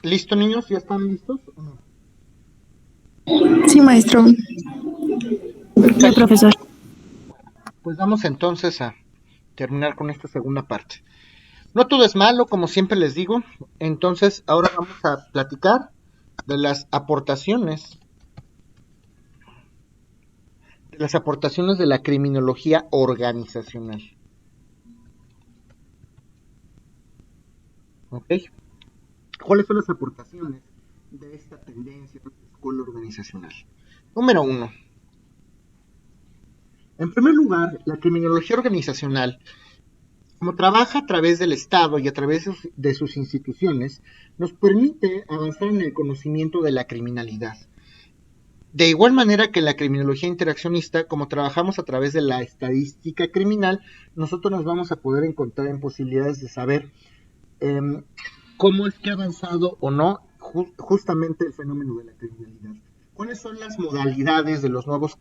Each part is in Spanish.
¿Listo, niños? ¿Ya están listos o no? Sí, maestro. Sí, Perfecto. profesor. Pues vamos entonces a terminar con esta segunda parte. No todo es malo, como siempre les digo. Entonces, ahora vamos a platicar de las aportaciones de la criminología organizacional. ¿Ok? ¿Cuáles son las aportaciones de esta tendencia de la escuela organizacional? Número uno. En primer lugar, la criminología organizacional, como trabaja a través del Estado y a través de sus instituciones, nos permite avanzar en el conocimiento de la criminalidad. De igual manera que la criminología interaccionista, como trabajamos a través de la estadística criminal, nosotros nos vamos a poder encontrar en posibilidades de saber eh, cómo es que ha avanzado o no justamente el fenómeno de la criminalidad. ¿Cuáles son las modalidades de los nuevos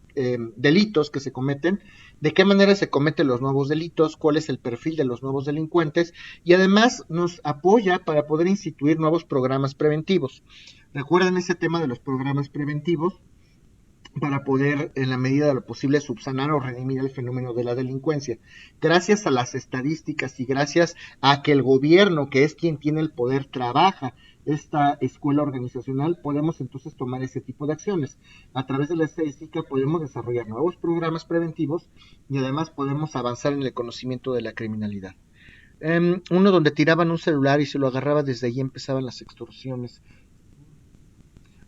delitos que se cometen? ¿De qué manera se cometen los nuevos delitos? ¿Cuál es el perfil de los nuevos delincuentes? Y además nos apoya para poder instituir nuevos programas preventivos. Recuerden ese tema de los programas preventivos para poder, en la medida de lo posible, subsanar o redimir el fenómeno de la delincuencia. Gracias a las estadísticas y gracias a que el gobierno, que es quien tiene el poder, trabaja esta escuela organizacional, podemos entonces tomar ese tipo de acciones. A través de la estadística podemos desarrollar nuevos programas preventivos y además podemos avanzar en el conocimiento de la criminalidad. Uno donde tiraban un celular y se lo agarraba, desde ahí empezaban las extorsiones.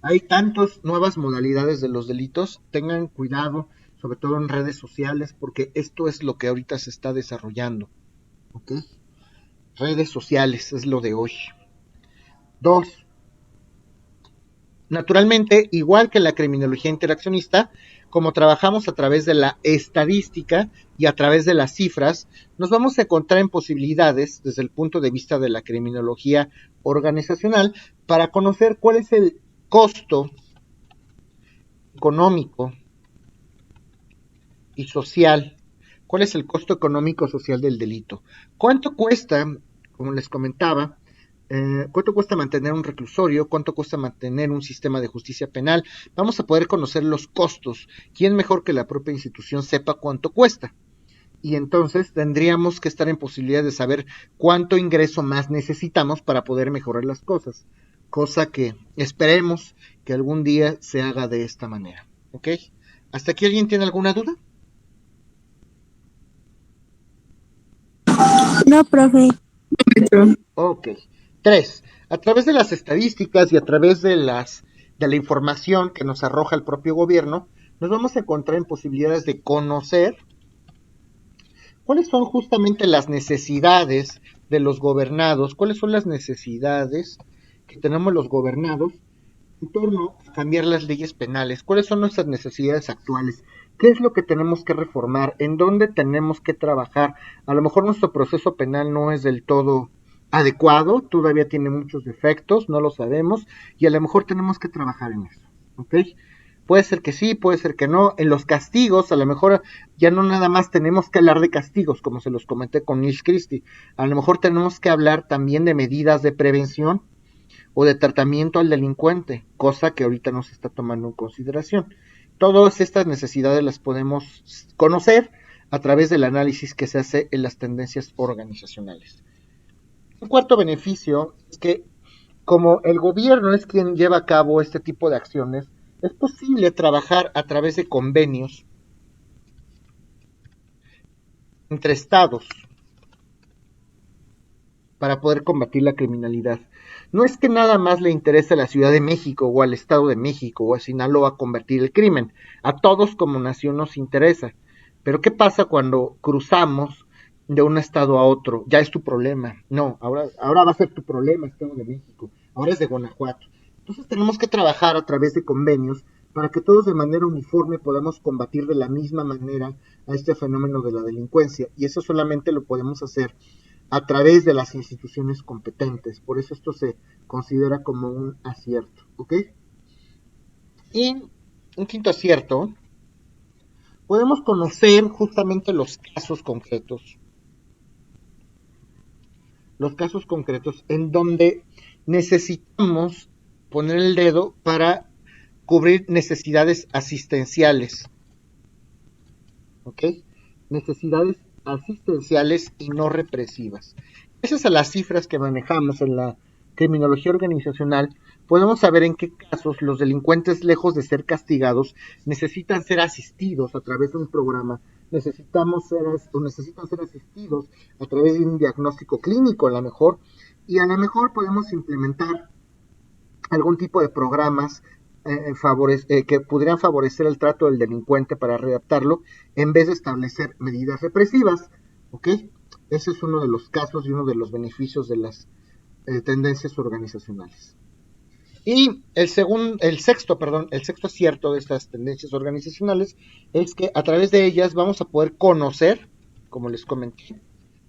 Hay tantas nuevas modalidades de los delitos, tengan cuidado, sobre todo en redes sociales, porque esto es lo que ahorita se está desarrollando. ¿Ok? Redes sociales es lo de hoy. Dos, naturalmente, igual que la criminología interaccionista, como trabajamos a través de la estadística y a través de las cifras, nos vamos a encontrar en posibilidades, desde el punto de vista de la criminología organizacional, para conocer cuál es el costo económico y social. ¿Cuál es el costo económico social del delito? ¿Cuánto cuesta, como les comentaba, cuánto cuesta mantener un reclusorio? ¿Cuánto cuesta mantener un sistema de justicia penal? Vamos a poder conocer los costos. ¿Quién mejor que la propia institución sepa cuánto cuesta? Y entonces tendríamos que estar en posibilidad de saber cuánto ingreso más necesitamos para poder mejorar las cosas. Cosa que esperemos que algún día se haga de esta manera. ¿Ok? ¿Hasta aquí alguien tiene alguna duda? No, profe. Maestro. Ok. Tres, a través de las estadísticas y a través de la información que nos arroja el propio gobierno, nos vamos a encontrar en posibilidades de conocer cuáles son justamente las necesidades de los gobernados, cuáles son las necesidades que tenemos los gobernados en torno a cambiar las leyes penales, cuáles son nuestras necesidades actuales, qué es lo que tenemos que reformar, en dónde tenemos que trabajar. A lo mejor nuestro proceso penal no es del todo adecuado, todavía tiene muchos defectos, no lo sabemos, y a lo mejor tenemos que trabajar en eso, ¿ok? Puede ser que sí, puede ser que no. En los castigos, a lo mejor ya no nada más tenemos que hablar de castigos, como se los comenté con Neil Christie. A lo mejor tenemos que hablar también de medidas de prevención o de tratamiento al delincuente, cosa que ahorita no se está tomando en consideración. Todas estas necesidades las podemos conocer a través del análisis que se hace en las tendencias organizacionales. Un cuarto beneficio es que como el gobierno es quien lleva a cabo este tipo de acciones, es posible trabajar a través de convenios entre estados para poder combatir la criminalidad. No es que nada más le interese a la Ciudad de México o al Estado de México o a Sinaloa convertir el crimen. A todos como nación nos interesa. Pero ¿qué pasa cuando cruzamos de un estado a otro? Ya es tu problema. No, ahora va a ser tu problema, Estado de México. Ahora es de Guanajuato. Entonces tenemos que trabajar a través de convenios para que todos de manera uniforme podamos combatir de la misma manera a este fenómeno de la delincuencia. Y eso solamente lo podemos hacer a través de las instituciones competentes. Por eso esto se considera como un acierto. ¿Ok? Y un quinto acierto, podemos conocer justamente los casos concretos en donde necesitamos poner el dedo para cubrir necesidades asistenciales, ¿ok? Necesidades asistenciales y no represivas. Gracias a las cifras que manejamos en la criminología organizacional, podemos saber en qué casos los delincuentes, lejos de ser castigados, necesitan ser asistidos a través de un programa, necesitan ser asistidos a través de un diagnóstico clínico a lo mejor, y a lo mejor podemos implementar algún tipo de programas que pudieran favorecer el trato del delincuente para readaptarlo en vez de establecer medidas represivas, ¿ok? Ese es uno de los casos y uno de los beneficios de las tendencias organizacionales. Y el sexto acierto de estas tendencias organizacionales es que a través de ellas vamos a poder conocer, como les comenté,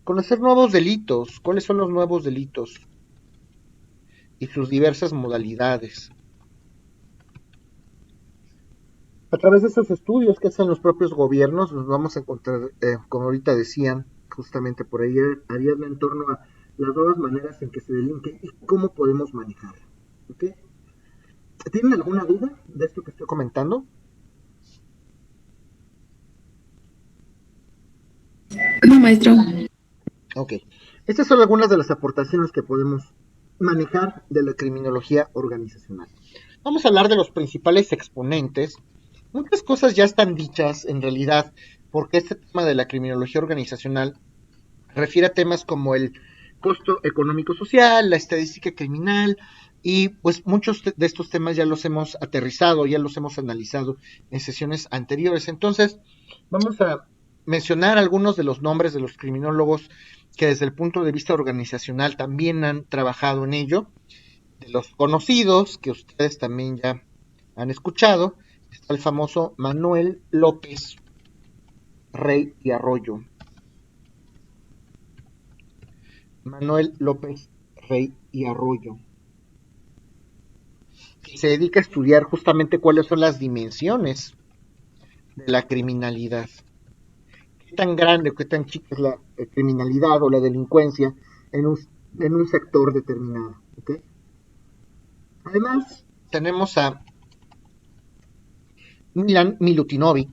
conocer nuevos delitos. ¿Cuáles son los nuevos delitos? Y sus diversas modalidades. A través de esos estudios que hacen los propios gobiernos, nos vamos a encontrar, como ahorita decían, justamente por ahí, Ariadna, en torno a las nuevas maneras en que se delinque y cómo podemos manejarlo. ¿Okay? ¿Tienen alguna duda de esto que estoy comentando? No, maestro. Ok. Estas son algunas de las aportaciones que podemos manejar de la criminología organizacional. Vamos a hablar de los principales exponentes. Muchas cosas ya están dichas en realidad, porque este tema de la criminología organizacional refiere a temas como el costo económico social, la estadística criminal, y pues muchos de estos temas ya los hemos aterrizado, ya los hemos analizado en sesiones anteriores. Entonces, vamos a mencionar algunos de los nombres de los criminólogos que desde el punto de vista organizacional también han trabajado en ello. De los conocidos, que ustedes también ya han escuchado, está el famoso Manuel López Rey y Arroyo. Manuel López Rey y Arroyo, que se dedica a estudiar justamente cuáles son las dimensiones de la criminalidad. Qué tan grande o qué tan chica es la criminalidad o la delincuencia en un sector determinado. ¿Okay? Además, tenemos a Milan Milutinovic,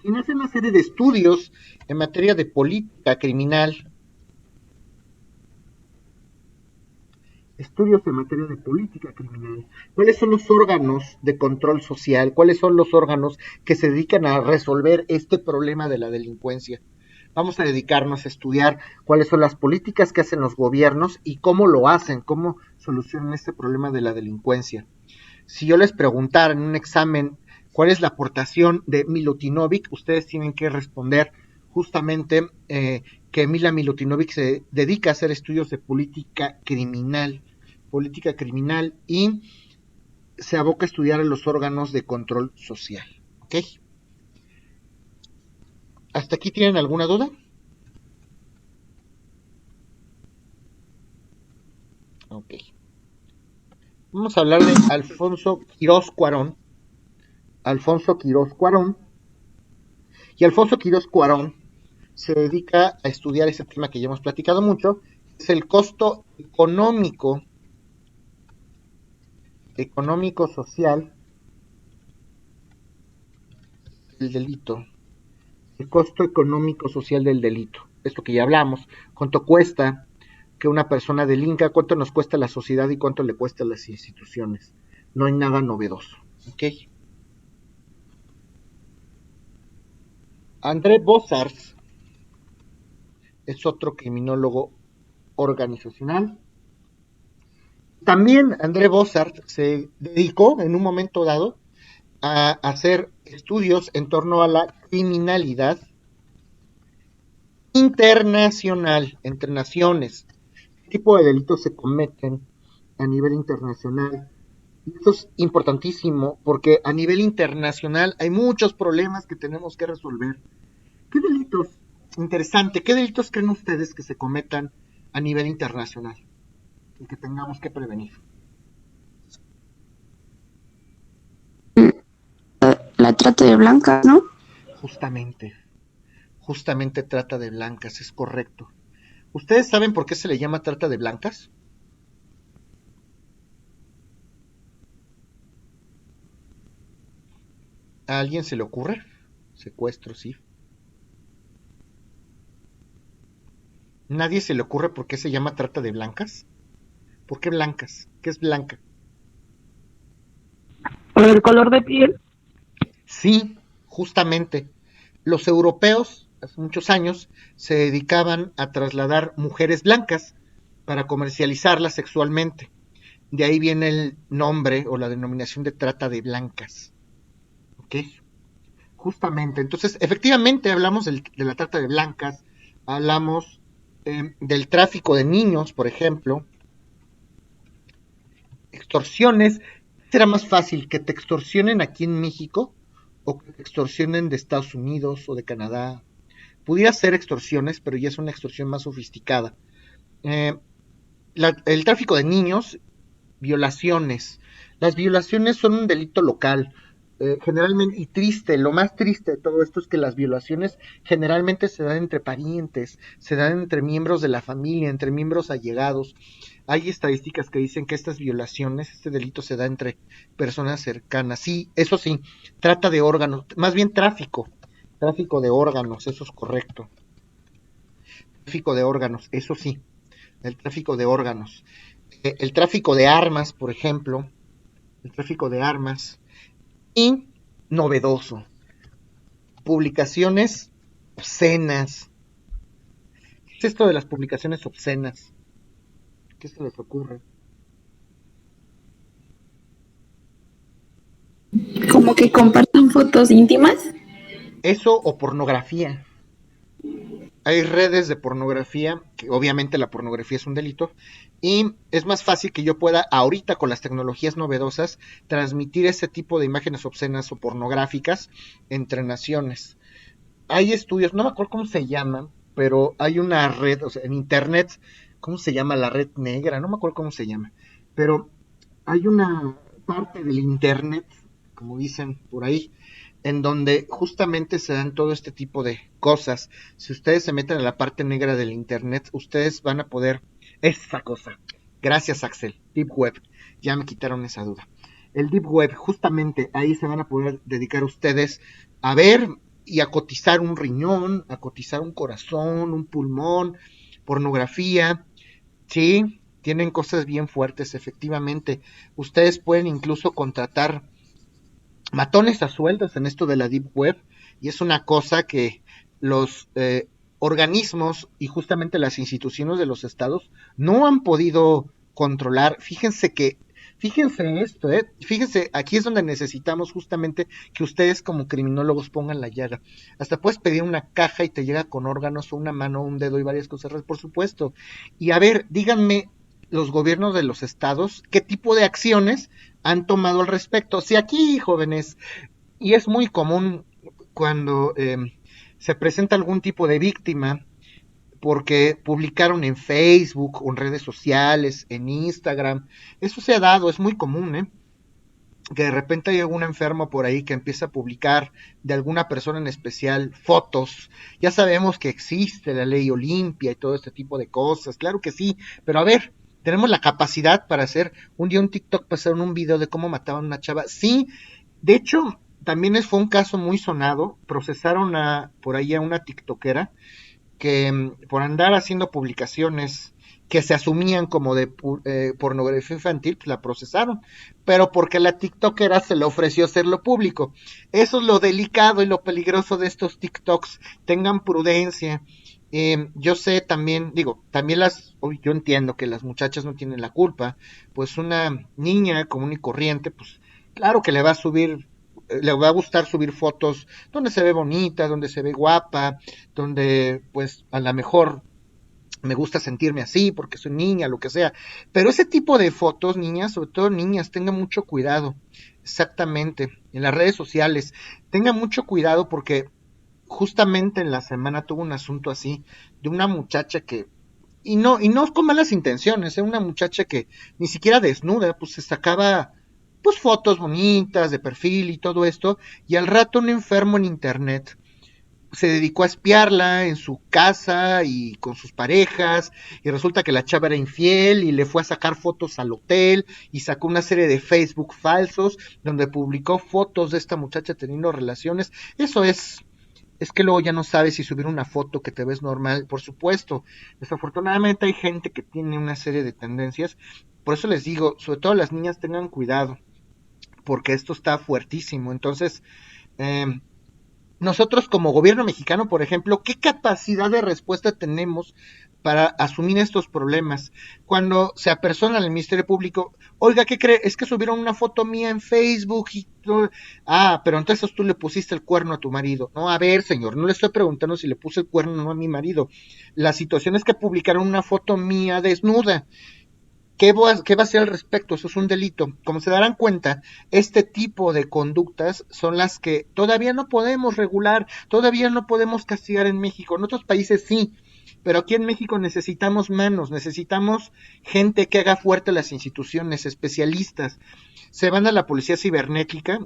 quien hace una serie de estudios en materia de política criminal. ¿Cuáles son los órganos de control social? ¿Cuáles son los órganos que se dedican a resolver este problema de la delincuencia? Vamos a dedicarnos a estudiar cuáles son las políticas que hacen los gobiernos y cómo lo hacen, cómo solucionan este problema de la delincuencia. Si yo les preguntara en un examen cuál es la aportación de Milutinovic, ustedes tienen que responder justamente que Milan Milutinovic se dedica a hacer estudios de política criminal y se aboca a estudiar en los órganos de control social. ¿Ok? ¿Hasta aquí tienen alguna duda? Ok. Vamos a hablar de Alfonso Quirós Cuarón. Y Alfonso Quirós Cuarón se dedica a estudiar ese tema que ya hemos platicado mucho, es el costo económico social del delito. El costo económico social del delito. Esto que ya hablamos. ¿Cuánto cuesta que una persona delinca? ¿Cuánto nos cuesta a la sociedad y cuánto le cuesta a las instituciones? No hay nada novedoso. ¿Ok? André Bossart es otro criminólogo organizacional. También André Bossart se dedicó en un momento dado a hacer estudios en torno a la criminalidad internacional, entre naciones. ¿Qué tipo de delitos se cometen a nivel internacional? Y esto es importantísimo porque a nivel internacional hay muchos problemas que tenemos que resolver. ¿Qué delitos creen ustedes que se cometan a nivel internacional y que tengamos que prevenir? La trata de blancas, ¿no? Justamente, justamente trata de blancas, es correcto. ¿Ustedes saben por qué se le llama trata de blancas? ¿A alguien se le ocurre? Secuestro, sí. ¿Nadie se le ocurre por qué se llama trata de blancas? ¿Por qué blancas? ¿Qué es blanca? Por el color de piel. Sí, justamente. Los europeos, hace muchos años, se dedicaban a trasladar mujeres blancas para comercializarlas sexualmente. De ahí viene el nombre o la denominación de trata de blancas. ¿Ok? Justamente. Entonces, efectivamente hablamos de la trata de blancas, hablamos del tráfico de niños, por ejemplo, extorsiones. ¿Será más fácil que te extorsionen aquí en México o que te extorsionen de Estados Unidos o de Canadá? Pudiera ser extorsiones, pero ya es una extorsión más sofisticada. Eh, el tráfico de niños, violaciones. Las violaciones son un delito local. Generalmente, y triste, lo más triste de todo esto es que las violaciones generalmente se dan entre parientes, se dan entre miembros de la familia, entre miembros allegados. Hay estadísticas que dicen que estas violaciones, este delito se da entre personas cercanas. Sí, eso sí, trata de órganos, más bien tráfico de órganos, eso es correcto. Tráfico de órganos, eso sí, el tráfico de órganos. El tráfico de armas, por ejemplo, el tráfico de armas. Y novedoso, publicaciones obscenas. ¿Qué es esto de las publicaciones obscenas? ¿Qué se les ocurre? Como que compartan fotos íntimas. Eso o pornografía. Hay redes de pornografía, que obviamente la pornografía es un delito, y es más fácil que yo pueda ahorita con las tecnologías novedosas transmitir ese tipo de imágenes obscenas o pornográficas entre naciones. Hay estudios, no me acuerdo cómo se llaman, pero hay una red, o sea, en internet, ¿cómo se llama? La red negra, no me acuerdo cómo se llama, pero hay una parte del internet, como dicen por ahí, en donde justamente se dan todo este tipo de cosas. Si ustedes se meten a la parte negra del internet, ustedes van a poder esa cosa. Gracias, Axel. Deep Web. Ya me quitaron esa duda. El Deep Web, justamente ahí se van a poder dedicar ustedes a ver y a cotizar un riñón, a cotizar un corazón, un pulmón, pornografía. Sí, tienen cosas bien fuertes, efectivamente. Ustedes pueden incluso contratar matones a sueldos en esto de la Deep Web y es una cosa que los organismos y justamente las instituciones de los estados no han podido controlar. Fíjense esto, fíjense, aquí es donde necesitamos justamente que ustedes como criminólogos pongan la llaga. Hasta puedes pedir una caja y te llega con órganos o una mano, un dedo y varias cosas, por supuesto. Y a ver, díganme los gobiernos de los estados qué tipo de acciones han tomado al respecto. Si aquí, jóvenes, y es muy común cuando se presenta algún tipo de víctima, porque publicaron en Facebook, o en redes sociales, en Instagram, eso se ha dado, es muy común, que de repente hay algún enfermo por ahí que empieza a publicar de alguna persona en especial fotos. Ya sabemos que existe la ley Olimpia y todo este tipo de cosas, claro que sí, pero a ver, tenemos la capacidad para hacer un día un TikTok, pasaron un video de cómo mataban a una chava. Sí, de hecho, también fue un caso muy sonado, procesaron por ahí a una tiktokera que por andar haciendo publicaciones que se asumían como de pornografía infantil, pues la procesaron, pero porque la tiktokera se le ofreció hacerlo público. Eso es lo delicado y lo peligroso de estos TikToks. Tengan prudencia. Yo sé también, digo, también yo entiendo que las muchachas no tienen la culpa, pues una niña común y corriente, pues claro que le va a gustar subir fotos donde se ve bonita, donde se ve guapa, donde pues a lo mejor me gusta sentirme así porque soy niña, lo que sea. Pero ese tipo de fotos, niñas, sobre todo niñas, tengan mucho cuidado. Exactamente. En las redes sociales, tengan mucho cuidado porque justamente en la semana tuvo un asunto así de una muchacha que y no con malas intenciones, una muchacha que ni siquiera desnuda, pues se sacaba pues fotos bonitas de perfil y todo esto, y al rato un enfermo en internet se dedicó a espiarla en su casa y con sus parejas, y resulta que la chava era infiel y le fue a sacar fotos al hotel y sacó una serie de Facebook falsos donde publicó fotos de esta muchacha teniendo relaciones. Eso es que luego ya no sabes si subir una foto que te ves normal, por supuesto. Desafortunadamente hay gente que tiene una serie de tendencias, por eso les digo, sobre todo las niñas tengan cuidado, porque esto está fuertísimo. Entonces, eh, nosotros como gobierno mexicano, por ejemplo, ¿qué capacidad de respuesta tenemos para asumir estos problemas? Cuando se apersona al Ministerio Público, oiga, ¿qué cree? Es que subieron una foto mía en Facebook y todo. Ah, pero entonces tú le pusiste el cuerno a tu marido. No, a ver, señor, no le estoy preguntando si le puse el cuerno o no a mi marido. La situación es que publicaron una foto mía desnuda. ¿Qué va a hacer al respecto? Eso es un delito. Como se darán cuenta, este tipo de conductas son las que todavía no podemos regular, todavía no podemos castigar en México. En otros países sí, pero aquí en México necesitamos manos, necesitamos gente que haga fuerte las instituciones, especialistas. Se van a la policía cibernética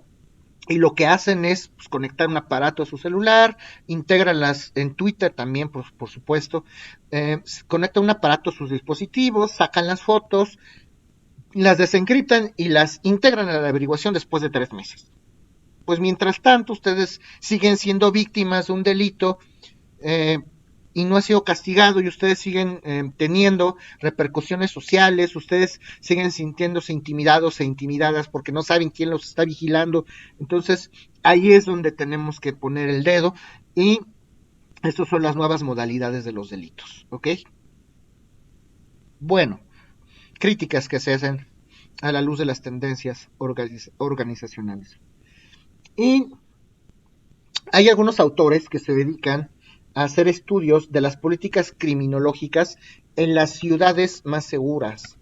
y lo que hacen es pues, conectar un aparato a su celular, integran las en Twitter también, por supuesto, conectan un aparato a sus dispositivos, sacan las fotos, las desencriptan y las integran a la averiguación después de 3 meses. Pues mientras tanto, ustedes siguen siendo víctimas de un delito eh, y no ha sido castigado y ustedes siguen teniendo repercusiones sociales, ustedes siguen sintiéndose intimidados e intimidadas porque no saben quién los está vigilando. Entonces, ahí es donde tenemos que poner el dedo y estas son las nuevas modalidades de los delitos, ¿ok? Bueno, críticas que se hacen a la luz de las tendencias organizacionales. Y hay algunos autores que se dedican a hacer estudios de las políticas criminológicas en las ciudades más seguras,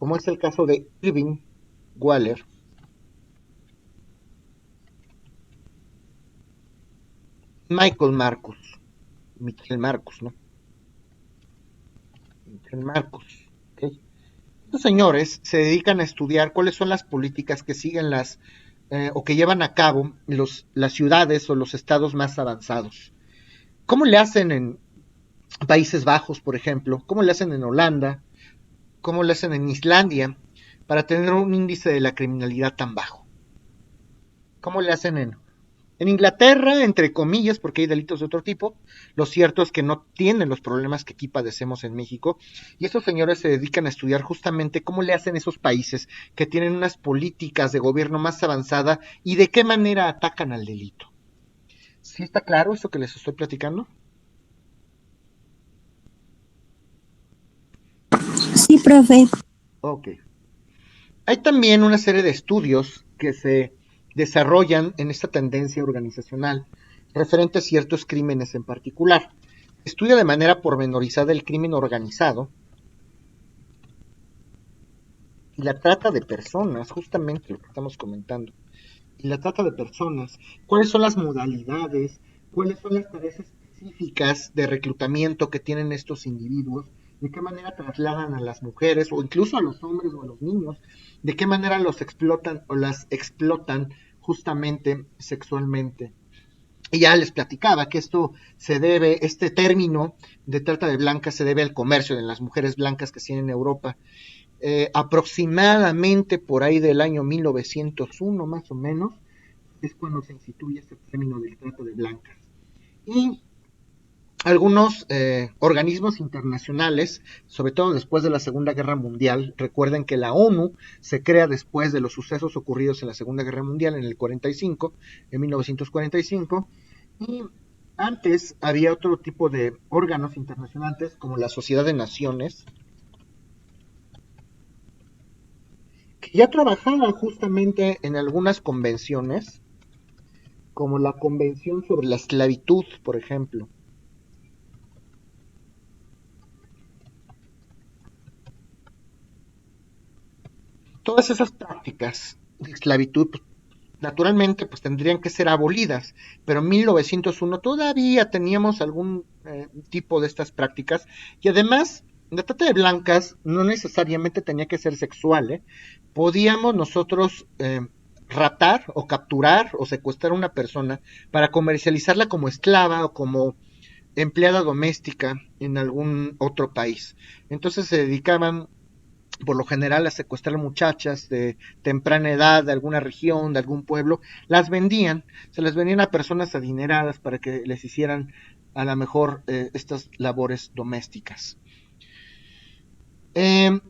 como es el caso de Irving Waller, Michael Marcus, Michael Marcus, ¿no? Michael Marcus, ¿ok? Estos señores se dedican a estudiar cuáles son las políticas que siguen o que llevan a cabo las ciudades o los estados más avanzados. ¿Cómo le hacen en Países Bajos, por ejemplo? ¿Cómo le hacen en Holanda? ¿Cómo le hacen en Islandia para tener un índice de la criminalidad tan bajo? ¿Cómo le hacen en Inglaterra, entre comillas, porque hay delitos de otro tipo? Lo cierto es que no tienen los problemas que aquí padecemos en México, y estos señores se dedican a estudiar justamente cómo le hacen esos países que tienen unas políticas de gobierno más avanzada y de qué manera atacan al delito. ¿Sí está claro eso que les estoy platicando? Sí, profe. Ok. Hay también una serie de estudios que se desarrollan en esta tendencia organizacional referente a ciertos crímenes en particular. Estudia de manera pormenorizada el crimen organizado y la trata de personas, justamente lo que estamos comentando. Y la trata de personas, cuáles son las modalidades, cuáles son las tareas específicas de reclutamiento que tienen estos individuos, de qué manera trasladan a las mujeres o incluso a los hombres o a los niños, de qué manera los explotan o las explotan justamente sexualmente. Y ya les platicaba que este término de trata de blancas se debe al comercio de las mujeres blancas que se tienen en Europa. Aproximadamente por ahí del año 1901 más o menos, es cuando se instituye este término del trata de blancas. Y algunos organismos internacionales, sobre todo después de la Segunda Guerra Mundial, recuerden que la ONU se crea después de los sucesos ocurridos en la Segunda Guerra Mundial en el 45, en 1945, y antes había otro tipo de órganos internacionales como la Sociedad de Naciones, que ya trabajaban justamente en algunas convenciones, como la Convención sobre la Esclavitud, por ejemplo. Todas esas prácticas de esclavitud, pues, naturalmente, pues tendrían que ser abolidas, pero en 1901 todavía teníamos algún tipo de estas prácticas y además la trata de blancas no necesariamente tenía que ser sexual, ¿eh? Podíamos nosotros raptar o capturar o secuestrar a una persona para comercializarla como esclava o como empleada doméstica en algún otro país. Entonces se dedicaban por lo general a secuestrar muchachas de temprana edad de alguna región, de algún pueblo, las vendían, se las vendían a personas adineradas para que les hicieran a lo mejor estas labores domésticas. Eh,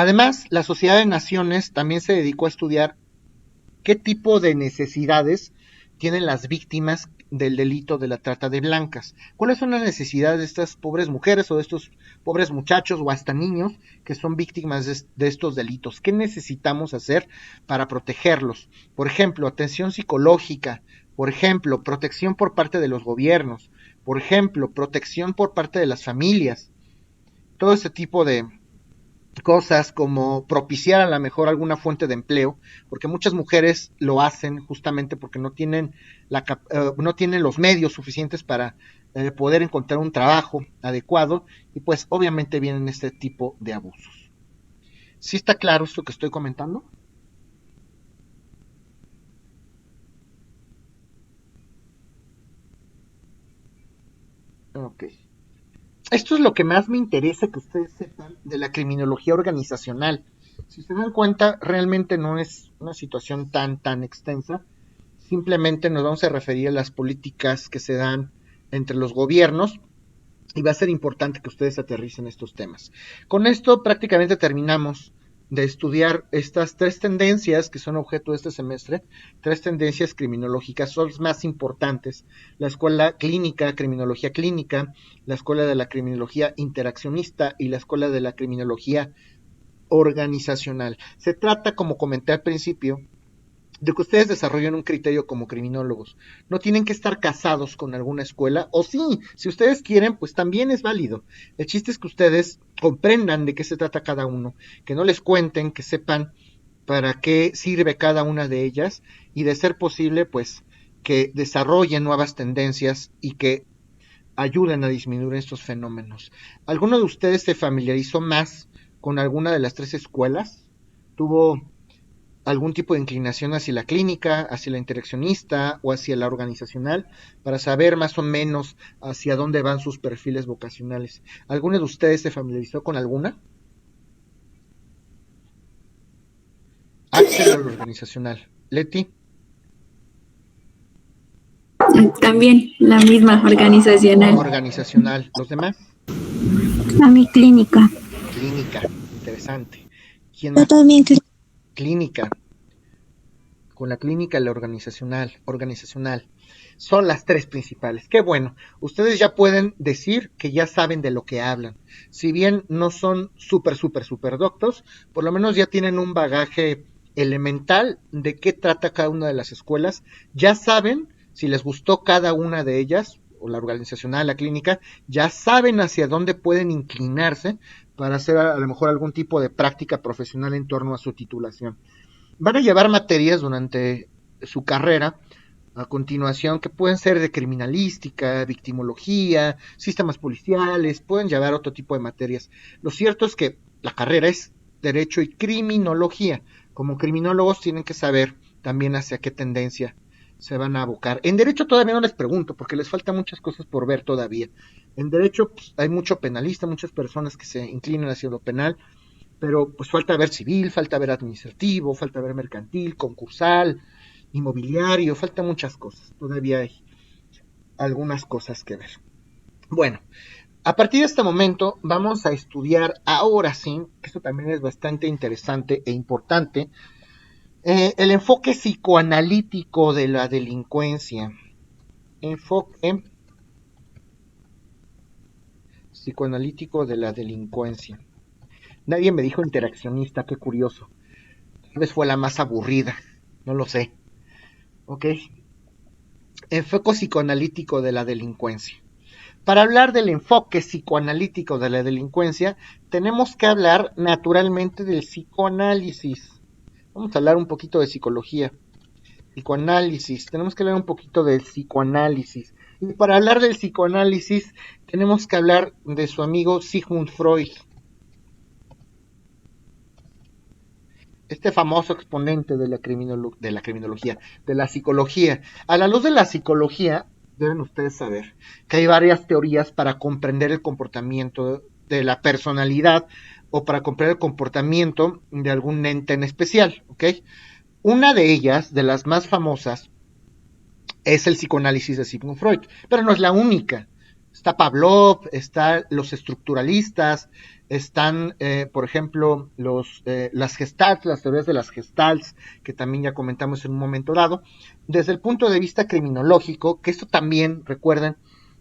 Además, la Sociedad de Naciones también se dedicó a estudiar qué tipo de necesidades tienen las víctimas del delito de la trata de blancas. ¿Cuáles son las necesidades de estas pobres mujeres o de estos pobres muchachos o hasta niños que son víctimas de estos delitos? ¿Qué necesitamos hacer para protegerlos? Por ejemplo, atención psicológica, por ejemplo, protección por parte de los gobiernos, por ejemplo, protección por parte de las familias. Todo ese tipo de cosas como propiciar a lo mejor alguna fuente de empleo, porque muchas mujeres lo hacen justamente porque no tienen los medios suficientes para poder encontrar un trabajo adecuado y pues obviamente vienen este tipo de abusos. ¿Sí está claro esto que estoy comentando? Ok. Esto es lo que más me interesa que ustedes sepan de la criminología organizacional. Si se dan cuenta, realmente no es una situación tan extensa. Simplemente nos vamos a referir a las políticas que se dan entre los gobiernos y va a ser importante que ustedes aterricen estos temas. Con esto prácticamente terminamos de estudiar estas tres tendencias que son objeto de este semestre, tres tendencias criminológicas, son las más importantes: la escuela clínica, criminología clínica, la escuela de la criminología interaccionista y la escuela de la criminología organizacional. Se trata, como comenté al principio, de que ustedes desarrollen un criterio como criminólogos. No tienen que estar casados con alguna escuela, o sí, si ustedes quieren, pues también es válido. El chiste es que ustedes comprendan de qué se trata cada uno, que no les cuenten, que sepan para qué sirve cada una de ellas y de ser posible, pues que desarrollen nuevas tendencias y que ayuden a disminuir estos fenómenos. ¿Alguno de ustedes se familiarizó más con alguna de las tres escuelas? ¿Tuvo algún tipo de inclinación hacia la clínica, hacia la interaccionista o hacia la organizacional, para saber más o menos hacia dónde van sus perfiles vocacionales? ¿Alguno de ustedes se familiarizó con alguna? Axel o la organizacional. Leti, También la misma organizacional. organizacional. ¿Los demás? A mi clínica. Clínica. Interesante. ¿Quién Yo más? también Clínica. Con la clínica y la organizacional. Son las tres principales. Qué bueno. Ustedes ya pueden decir que ya saben de lo que hablan. Si bien no son súper doctos, por lo menos ya tienen un bagaje elemental de qué trata cada una de las escuelas. Ya saben si les gustó cada una de ellas, o la organizacional, la clínica, ya saben hacia dónde pueden inclinarse para hacer a lo mejor algún tipo de práctica profesional en torno a su titulación. Van a llevar materias durante su carrera a continuación que pueden ser de criminalística, victimología, sistemas policiales, pueden llevar otro tipo de materias. Lo cierto es que la carrera es derecho y criminología. Como criminólogos tienen que saber también hacia qué tendencia se van a abocar. En derecho todavía no les pregunto porque les faltan muchas cosas por ver todavía. En derecho pues, hay mucho penalista, muchas personas que se inclinan hacia lo penal, pero pues falta ver civil, falta ver administrativo, falta ver mercantil, concursal, inmobiliario, falta muchas cosas. Todavía hay algunas cosas que ver. Bueno, a partir de este momento vamos a estudiar ahora sí, que esto también es bastante interesante e importante, el enfoque psicoanalítico de la delincuencia. Enfoque psicoanalítico de la delincuencia. Nadie me dijo interaccionista, qué curioso. Tal vez fue la más aburrida, no lo sé. Ok, enfoque psicoanalítico de la delincuencia. Para hablar del enfoque psicoanalítico de la delincuencia, tenemos que hablar naturalmente del psicoanálisis. Vamos a hablar un poquito de psicología, psicoanálisis, tenemos que hablar un poquito del psicoanálisis. Y para hablar del psicoanálisis, tenemos que hablar de su amigo Sigmund Freud. este famoso exponente de la criminología, de la psicología. A la luz de la psicología, deben ustedes saber que hay varias teorías para comprender el comportamiento de la personalidad o para comprender el comportamiento de algún ente en especial, ¿ok? Una de ellas, de las más famosas, es el psicoanálisis de Sigmund Freud, pero no es la única. Está Pavlov, están los estructuralistas, están, por ejemplo, las gestalts, las teorías de las gestalts, que también ya comentamos en un momento dado. Desde el punto de vista criminológico, que esto también, recuerden,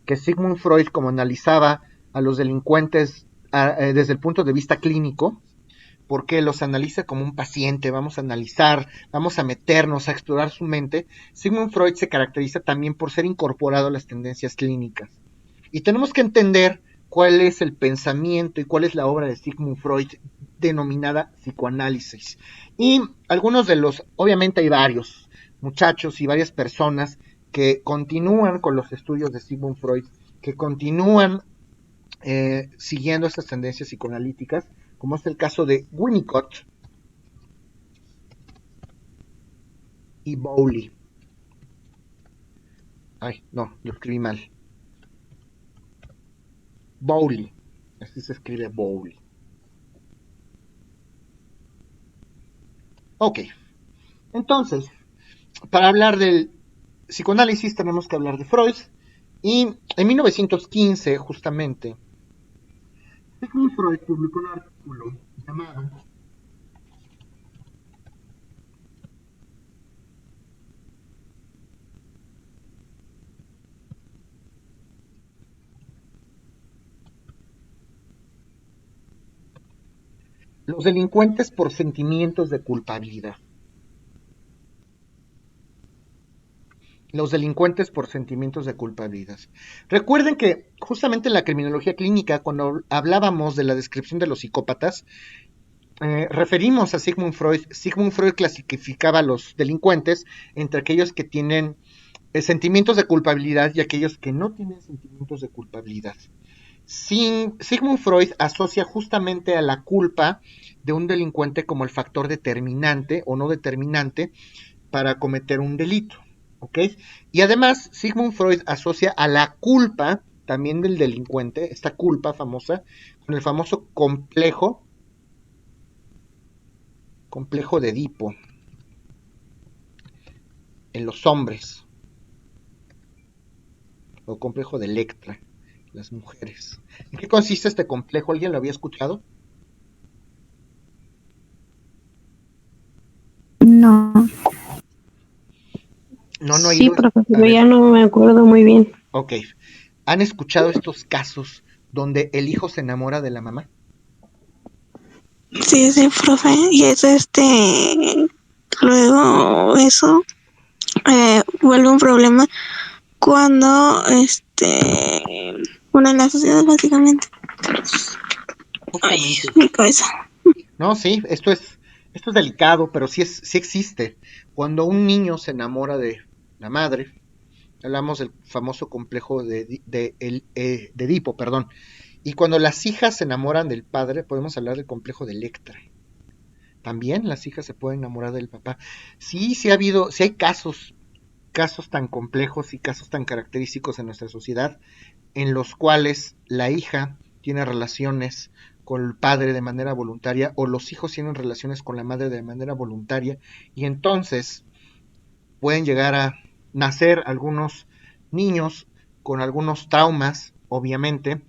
que Sigmund Freud, como analizaba a los delincuentes desde el punto de vista clínico, porque los analiza como un paciente, vamos a analizar, vamos a meternos, a explorar su mente. Sigmund Freud se caracteriza también por ser incorporado a las tendencias clínicas. Y tenemos que entender cuál es el pensamiento y cuál es la obra de Sigmund Freud denominada psicoanálisis. Y algunos de los, obviamente hay varios muchachos y varias personas que continúan con los estudios de Sigmund Freud, que continúan siguiendo estas tendencias psicoanalíticas, como es el caso de Winnicott y Bowley. Ay, no, lo escribí mal. Bowley, así se escribe Bowley. Ok, entonces, para hablar del psicoanálisis tenemos que hablar de Freud, y en 1915, justamente, Sigmund Freud publicó un artículo llamado Los delincuentes por sentimientos de culpabilidad. Los delincuentes por sentimientos de culpabilidad. Recuerden que justamente en la criminología clínica, cuando hablábamos de la descripción de los psicópatas, referimos a Sigmund Freud. Sigmund Freud clasificaba a los delincuentes entre aquellos que tienen sentimientos de culpabilidad y aquellos que no tienen sentimientos de culpabilidad. Sigmund Freud asocia justamente a la culpa de un delincuente como el factor determinante o no determinante para cometer un delito. ¿Ok? Y además, Sigmund Freud asocia a la culpa también del delincuente, esta culpa famosa, con el famoso complejo de Edipo en los hombres, o complejo de Electra, las mujeres. ¿En qué consiste este complejo? ¿Alguien lo había escuchado? No. No he Sí, ido. A profesor, ver, ya no me acuerdo muy bien. ok. ¿Han escuchado estos casos donde el hijo se enamora de la mamá? Sí, sí, profe. Y es luego eso vuelve un problema cuando bueno, en la sociedad básicamente. Ay, Justamente. mi cabeza. No, sí, esto es delicado, pero sí existe. Cuando un niño se enamora de la madre, hablamos del famoso complejo de Edipo, perdón. Y cuando las hijas se enamoran del padre, podemos hablar del complejo de Electra. También las hijas se pueden enamorar del papá. Sí ha habido, sí hay casos tan complejos y casos tan característicos en nuestra sociedad en los cuales la hija tiene relaciones con el padre de manera voluntaria o los hijos tienen relaciones con la madre de manera voluntaria y entonces pueden llegar a nacer algunos niños con algunos traumas, obviamente,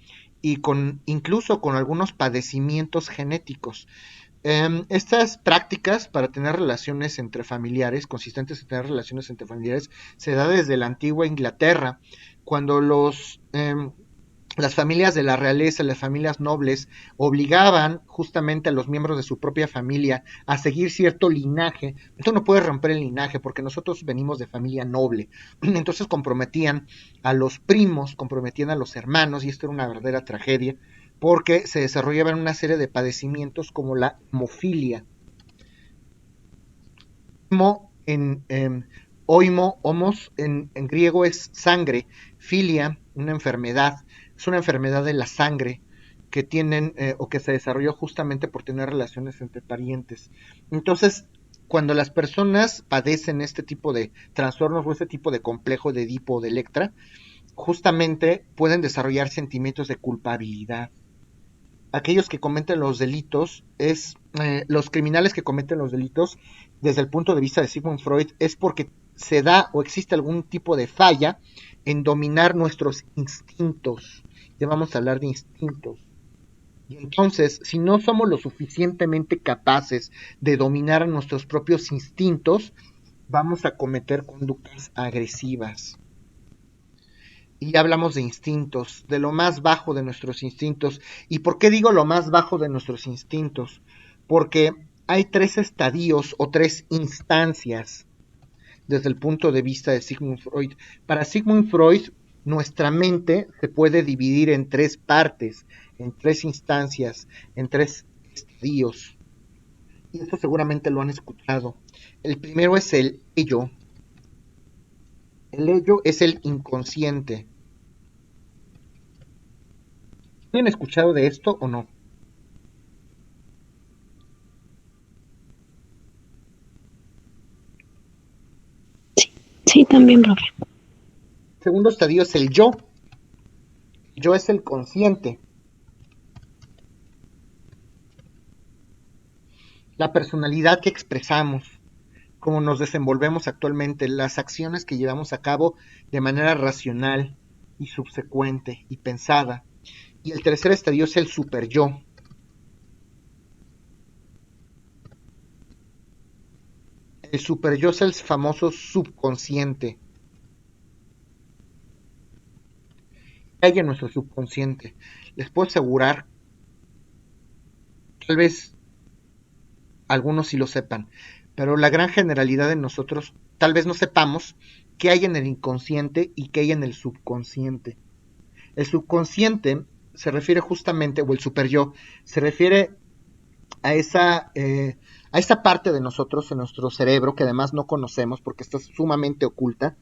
y incluso con algunos padecimientos genéticos. Estas prácticas para tener relaciones entre familiares, consistentes en tener relaciones entre familiares, se da desde la antigua Inglaterra, cuando las familias de la realeza, las familias nobles, obligaban justamente a los miembros de su propia familia a seguir cierto linaje. Esto no puede romper el linaje porque nosotros venimos de familia noble. Entonces comprometían a los primos, comprometían a los hermanos, y esto era una verdadera tragedia, porque se desarrollaban una serie de padecimientos como la hemofilia. Homos en griego es sangre, filia, una enfermedad, es una enfermedad de la sangre que tienen o que se desarrolló justamente por tener relaciones entre parientes. Entonces, cuando las personas padecen este tipo de trastornos o este tipo de complejo de Edipo o de Electra, justamente pueden desarrollar sentimientos de culpabilidad. Aquellos que cometen los delitos, los criminales que cometen los delitos, desde el punto de vista de Sigmund Freud, es porque se da o existe algún tipo de falla en dominar nuestros instintos. Ya vamos a hablar de instintos. Y entonces, si no somos lo suficientemente capaces de dominar nuestros propios instintos, vamos a cometer conductas agresivas. Y ya hablamos de instintos, de lo más bajo de nuestros instintos. ¿Y por qué digo lo más bajo de nuestros instintos? Porque hay 3 estadios o 3 instancias desde el punto de vista de Sigmund Freud. Para Sigmund Freud, nuestra mente se puede dividir en 3 partes, en 3 instancias, en 3 estadios. Y esto seguramente lo han escuchado. El primero es el ello. El ello es el inconsciente. ¿Han escuchado de esto o no? Sí, también, profe. El segundo estadio es el yo. El yo es el consciente. La personalidad que expresamos, cómo nos desenvolvemos actualmente, las acciones que llevamos a cabo de manera racional y subsecuente y pensada. Y el tercer estadio es el superyo. El superyo es el famoso subconsciente. ¿Qué hay en nuestro subconsciente? Les puedo asegurar, tal vez algunos sí lo sepan, pero la gran generalidad de nosotros tal vez no sepamos qué hay en el inconsciente y qué hay en el subconsciente. El subconsciente se refiere justamente, o el superyo, se refiere a esa parte de nosotros, en nuestro cerebro, que además no conocemos porque está sumamente oculta,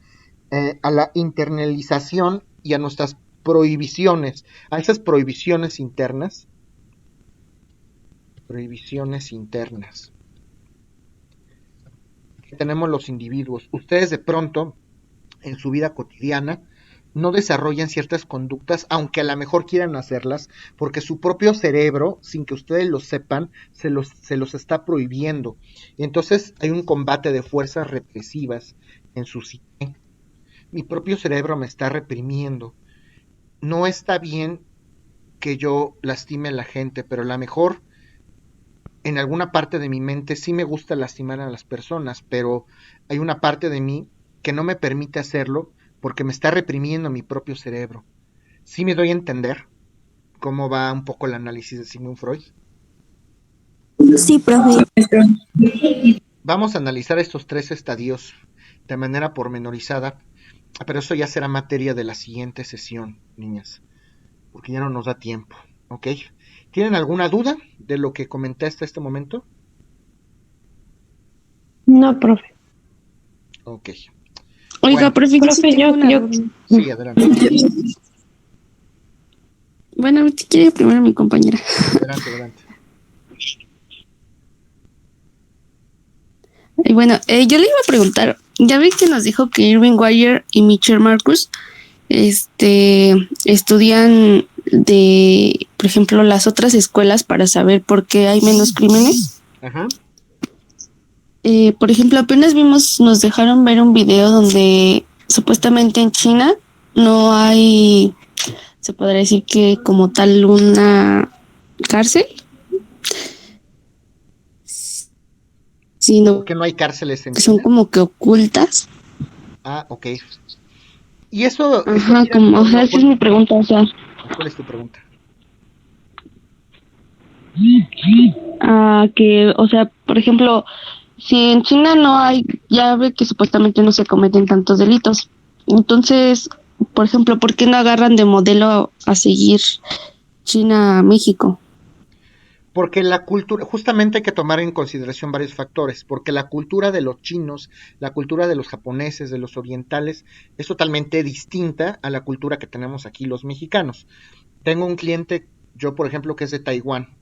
a la internalización y a nuestras prohibiciones, a esas prohibiciones internas que tenemos los individuos. Ustedes de pronto, en su vida cotidiana, no desarrollan ciertas conductas, aunque a lo mejor quieran hacerlas, porque su propio cerebro, sin que ustedes lo sepan, se los está prohibiendo. Y entonces hay un combate de fuerzas represivas en su psique. Mi propio cerebro me está reprimiendo. No está bien que yo lastime a la gente, pero a lo mejor en alguna parte de mi mente sí me gusta lastimar a las personas, pero hay una parte de mí que no me permite hacerlo porque me está reprimiendo mi propio cerebro. ¿Sí me doy a entender cómo va un poco el análisis de Sigmund Freud? Sí, profe. Vamos a analizar estos 3 estadios de manera pormenorizada, pero eso ya será materia de la siguiente sesión, niñas, porque ya no nos da tiempo, ¿ok? ¿Tienen alguna duda de lo que comenté hasta este momento? No, profe. Ok. Oiga, Bueno, profe, yo sí Profe, tengo una duda. sí, adelante. Bueno, si quiere primero mi compañera. Adelante. Y bueno, yo le iba a preguntar, ya vi que nos dijo que Irving Wire y Mitchell Marcus estudian de, por ejemplo, las otras escuelas para saber por qué hay menos crímenes. Ajá. Por ejemplo, apenas nos dejaron ver un video donde supuestamente en China no hay, se podría decir que como tal una cárcel, sino ¿Por qué no hay cárceles en que son China? como que ocultas. Ah, ok. Y eso Ajá, gira en como, o torno sea, a esa es mi pregunta, o sea, ¿Cuál es tu pregunta? que, o sea, por ejemplo, si en China no hay, ya ve que supuestamente no se cometen tantos delitos, entonces, por ejemplo, ¿por qué no agarran de modelo a seguir China a México? Porque la cultura, justamente hay que tomar en consideración varios factores, porque la cultura de los chinos, la cultura de los japoneses, de los orientales, es totalmente distinta a la cultura que tenemos aquí los mexicanos. Tengo un cliente yo por ejemplo que es de Taiwán,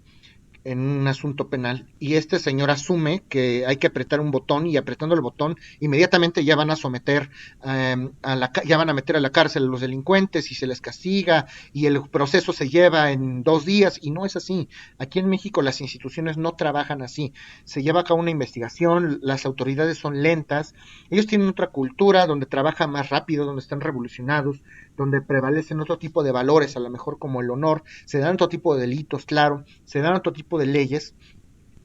en un asunto penal, y este señor asume que hay que apretar un botón, y apretando el botón inmediatamente ya van a someter ya van a meter a la cárcel a los delincuentes y se les castiga y el proceso se lleva en 2 días, y no es así. Aquí en México las instituciones no trabajan así, se lleva a cabo una investigación, las autoridades son lentas, ellos tienen otra cultura donde trabaja más rápido, donde están revolucionados, donde prevalecen otro tipo de valores, a lo mejor como el honor, se dan otro tipo de delitos, claro, se dan otro tipo de leyes,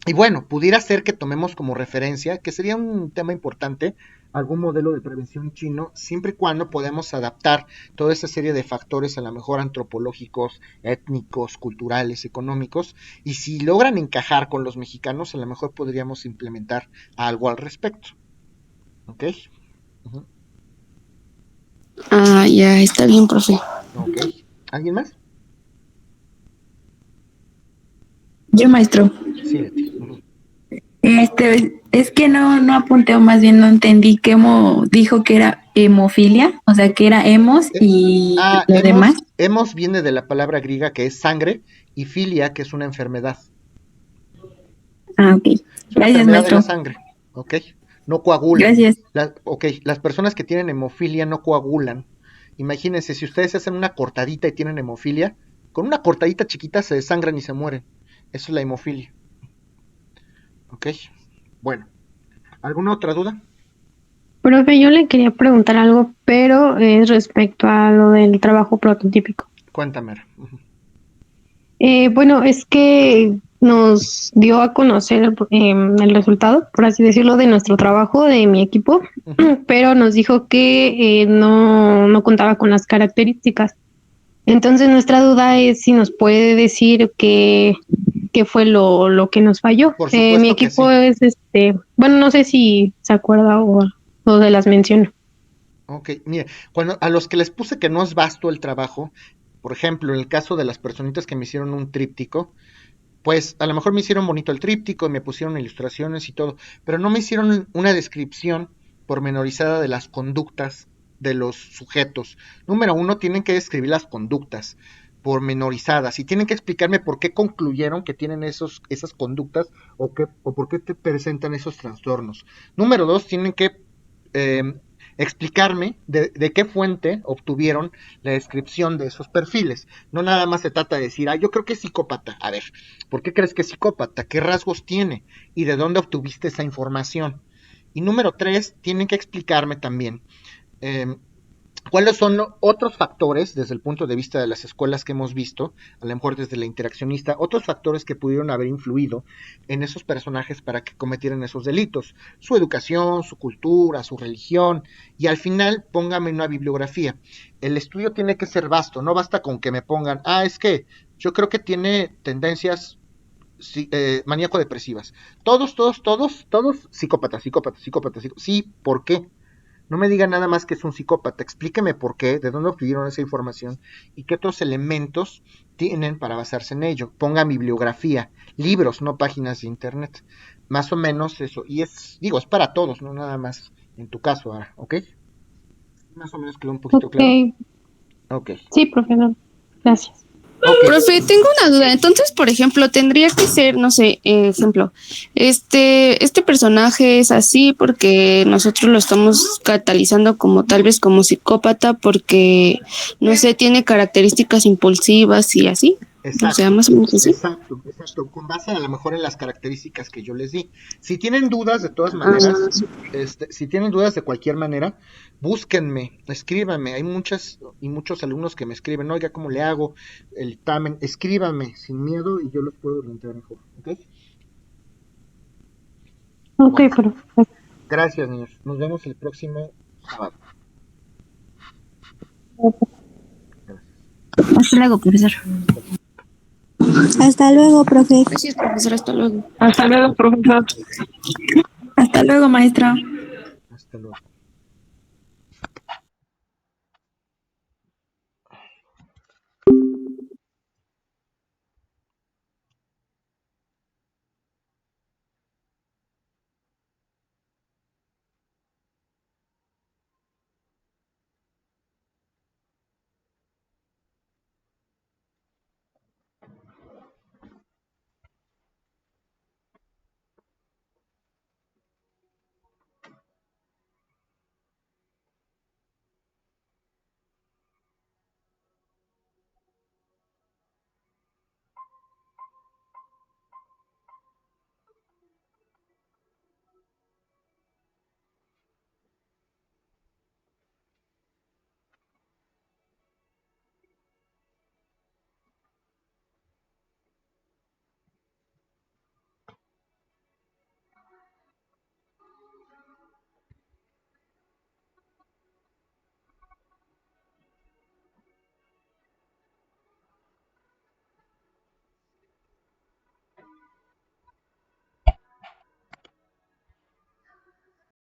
y bueno, pudiera ser que tomemos como referencia, que sería un tema importante, algún modelo de prevención chino, siempre y cuando podemos adaptar toda esa serie de factores, a lo mejor antropológicos, étnicos, culturales, económicos, y si logran encajar con los mexicanos, a lo mejor podríamos implementar algo al respecto. ¿Ok? Uh-huh. Ah, ya, está bien, profe. Ok. ¿Alguien más? Yo, maestro. Sí, Leti. Uh-huh. Es que no apunté, o más bien no entendí que dijo que era hemofilia, o sea, que era hemos y lo demás. Hemos viene de la palabra griega que es sangre, y filia, que es una enfermedad. Ah, ok. Es una Gracias, enfermedad maestro. de la sangre, ¿ok? No coagulan. Gracias. Las personas que tienen hemofilia no coagulan. Imagínense, si ustedes hacen una cortadita y tienen hemofilia, con una cortadita chiquita se desangran y se mueren. Eso es la hemofilia. ¿Ok? Bueno, ¿alguna otra duda? Profe, yo le quería preguntar algo, pero es respecto a lo del trabajo prototípico. Cuéntame. Bueno, es que nos dio a conocer el resultado, por así decirlo, de nuestro trabajo, de mi equipo, pero nos dijo que no contaba con las características. Entonces, nuestra duda es si nos puede decir qué fue lo que nos falló. Por supuesto Mi que equipo sí. es bueno, no sé si se acuerda o se las menciono. Ok, mire, a los que les puse que no es vasto el trabajo, por ejemplo, en el caso de las personitas que me hicieron un tríptico, pues a lo mejor me hicieron bonito el tríptico, me pusieron ilustraciones y todo, pero no me hicieron una descripción pormenorizada de las conductas de los sujetos. Número 1, tienen que describir las conductas pormenorizadas y tienen que explicarme por qué concluyeron que tienen esas conductas o por qué te presentan esos trastornos. Número 2, tienen que eh, explicarme de qué fuente obtuvieron la descripción de esos perfiles. No nada más se trata de decir, yo creo que es psicópata. A ver, ¿por qué crees que es psicópata? ¿Qué rasgos tiene? ¿Y de dónde obtuviste esa información? Y número 3, tienen que explicarme también cuáles son otros factores, desde el punto de vista de las escuelas que hemos visto, a lo mejor desde la interaccionista, otros factores que pudieron haber influido en esos personajes para que cometieran esos delitos. Su educación, su cultura, su religión, y al final póngame una bibliografía. El estudio tiene que ser vasto, no basta con que me pongan, es que yo creo que tiene tendencias maníaco-depresivas. Todos, psicópatas. Sí, ¿por qué? No me diga nada más que es un psicópata, explíqueme por qué, de dónde obtuvieron esa información y qué otros elementos tienen para basarse en ello. Ponga bibliografía, libros, no páginas de internet. Más o menos eso. Y es para todos, no nada más en tu caso, ¿ok? Más o menos quedó un poquito claro. Ok. Sí, profe, no. Gracias. Okay. Profe, tengo una duda. Entonces, por ejemplo, tendría que ser, no sé, ejemplo, este personaje es así porque nosotros lo estamos catalizando como tal vez como psicópata porque, no sé, tiene características impulsivas y así. Exacto, o sea, más o menos así. Exacto, con base a lo mejor en las características que yo les di. Si tienen dudas, de todas maneras, si tienen dudas de cualquier manera, búsquenme, escríbanme. Hay muchos alumnos que me escriben, oiga, ¿cómo le hago el dictamen? Escríbanme sin miedo y yo los puedo orientar mejor, ¿ok? Ok, bueno, perfecto. Gracias, niños. Nos vemos el próximo sábado. Gracias. Hasta luego, profesor. Hasta luego, profe. Gracias, profesor. Hasta luego. Hasta luego, profesor. Hasta luego, maestro. Hasta luego.